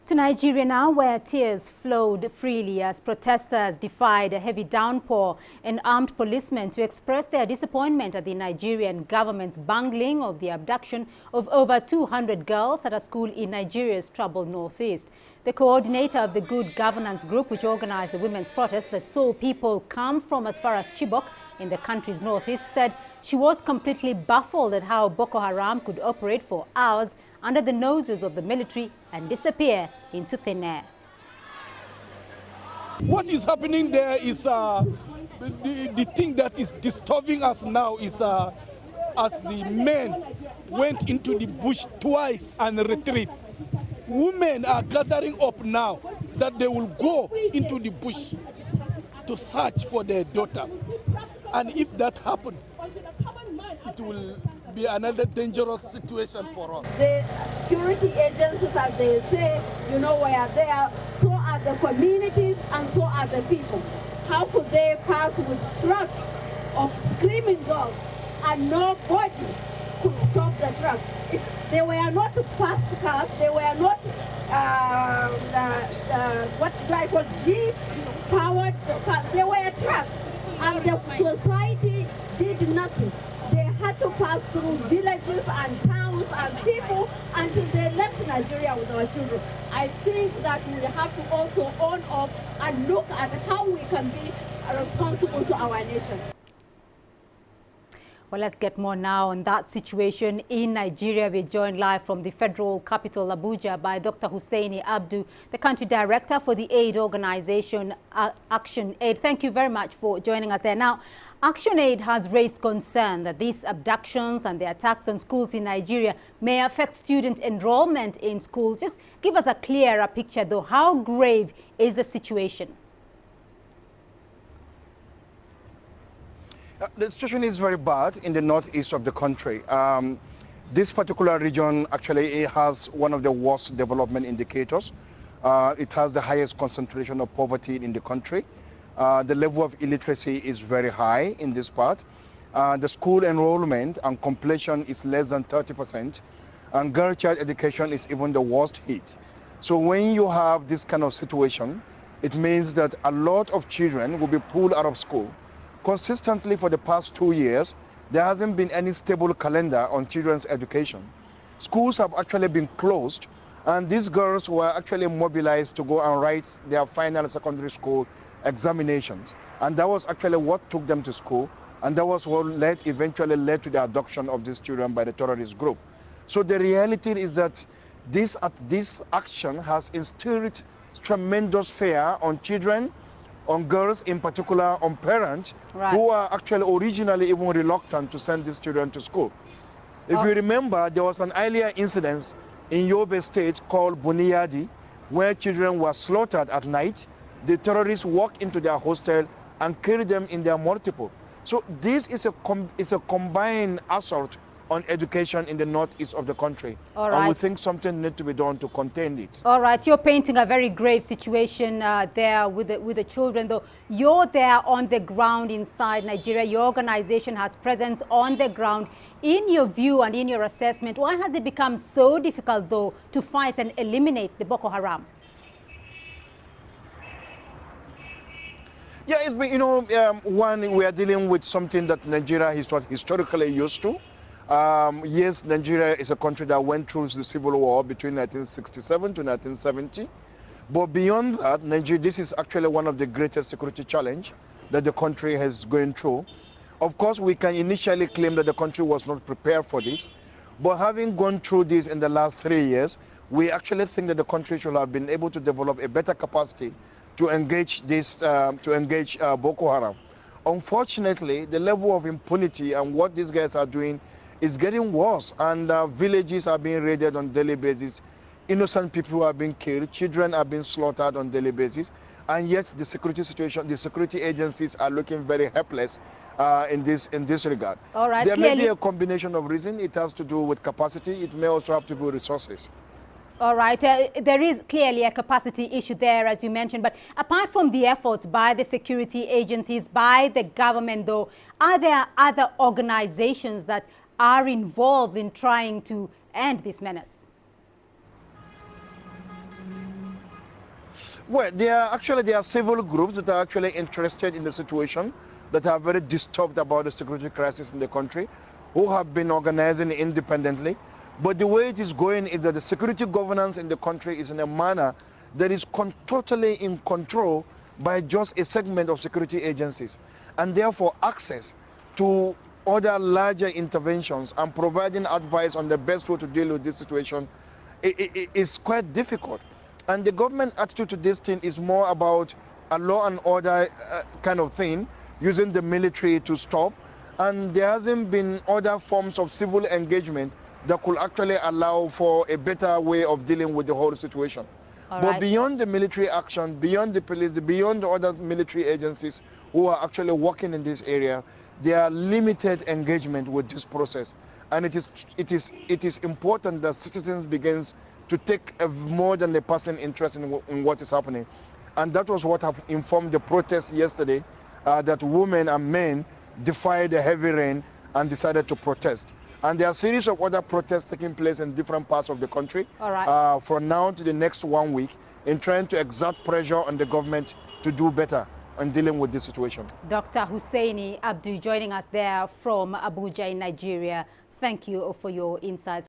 To Nigeria now, where tears flowed freely as protesters defied a heavy downpour and armed policemen to express their disappointment at the Nigerian government's bungling of the abduction of over 200 girls at a school in Nigeria's troubled northeast. The coordinator of the Good Governance Group, which organized the women's protest that saw people come from as far as Chibok in the country's northeast, said she was completely baffled at how Boko Haram could operate for hours under the noses of the military and disappear into thin air. What is happening there is the thing that is disturbing us now is as the men went into the bush twice and retreat. Women are gathering up now that they will go into the bush to search for their daughters. And if that happens, it will be another dangerous situation for us. The security agencies, as they say, we are there, so are the communities and so are the people. How could they pass with trucks of screaming girls and nobody could stop the trucks? They were not fast cars, they were not what I call jeep-powered cars, they were trucks. And the society did nothing. They had to pass through villages and towns and people until they left Nigeria with our children. I think that we have to also own up and look at how we can be responsible to our nation. Well, let's get more now on that situation in Nigeria. We're joined live from the federal capital, Abuja, by Dr. Hussaini Abdu, the country director for the aid organization Action Aid. Thank you very much for joining us there. Now, Action Aid has raised concern that these abductions and the attacks on schools in Nigeria may affect student enrollment in schools. Just give us a clearer picture, though. How grave is the situation? The situation is very bad in the northeast of the country. This particular region actually has one of the worst development indicators. It has the highest concentration of poverty in the country. The level of illiteracy is very high in this part. The school enrollment and completion is less than 30%. And girl child education is even the worst hit. So when you have this kind of situation, it means that a lot of children will be pulled out of school. Consistently for the past 2 years, there hasn't been any stable calendar on children's education. Schools have actually been closed, and these girls were actually mobilized to go and write their final secondary school examinations. And that was actually what took them to school, and that was what eventually led to the abduction of these children by the terrorist group. So the reality is that this action has instilled tremendous fear on children, on girls in particular, on parents who are actually originally even reluctant to send these children to school. If you remember, there was an earlier incident in Yobe State called Buniyadi, where children were slaughtered at night. The terrorists walked into their hostel and killed them in their multiple. So this is a combined assault on education in the northeast of the country. All right. And we think something needs to be done to contain it. All right, you're painting a very grave situation there with the children, though. You're there on the ground inside Nigeria. Your organization has presence on the ground. In your view and in your assessment, why has it become so difficult, though, to fight and eliminate the Boko Haram? Yeah, it's been, one, we are dealing with something that Nigeria is not historically used to. Yes, Nigeria is a country that went through the civil war between 1967 to 1970. But beyond that, Nigeria, this is actually one of the greatest security challenges that the country has going through. Of course, we can initially claim that the country was not prepared for this. But having gone through this in the last 3 years, we actually think that the country should have been able to develop a better capacity to engage Boko Haram. Unfortunately, the level of impunity and what these guys are doing is getting worse, and villages are being raided on a daily basis. Innocent people are being killed, children are being slaughtered on a daily basis, and yet the security situation, the security agencies are looking very helpless in this regard. All right, there may be a combination of reasons. It has to do with capacity. It may also have to do with resources. All right, there is clearly a capacity issue there, as you mentioned, but apart from the efforts by the security agencies, by the government, though, are there other organizations that are involved in trying to end this menace? Well, there are several groups that are actually interested in the situation, that are very disturbed about the security crisis in the country, who have been organizing independently. But the way it is going is that the security governance in the country is in a manner that is totally in control by just a segment of security agencies. And therefore, access to other larger interventions and providing advice on the best way to deal with this situation is quite difficult. And the government attitude to this thing is more about a law and order kind of thing, using the military to stop. And there hasn't been other forms of civil engagement that could actually allow for a better way of dealing with the whole situation. But beyond the military action, beyond the police, beyond the other military agencies who are actually working in this area, there are limited engagement with this process. And it is important that citizens begin to take more than a passing interest in what is happening. And that was what have informed the protest yesterday, that women and men defied the heavy rain and decided to protest. And there are a series of other protests taking place in different parts of the country from now to the next 1 week, in trying to exert pressure on the government to do better in dealing with this situation. Dr. Hussaini Abdu joining us there from Abuja in Nigeria. Thank you for your insights.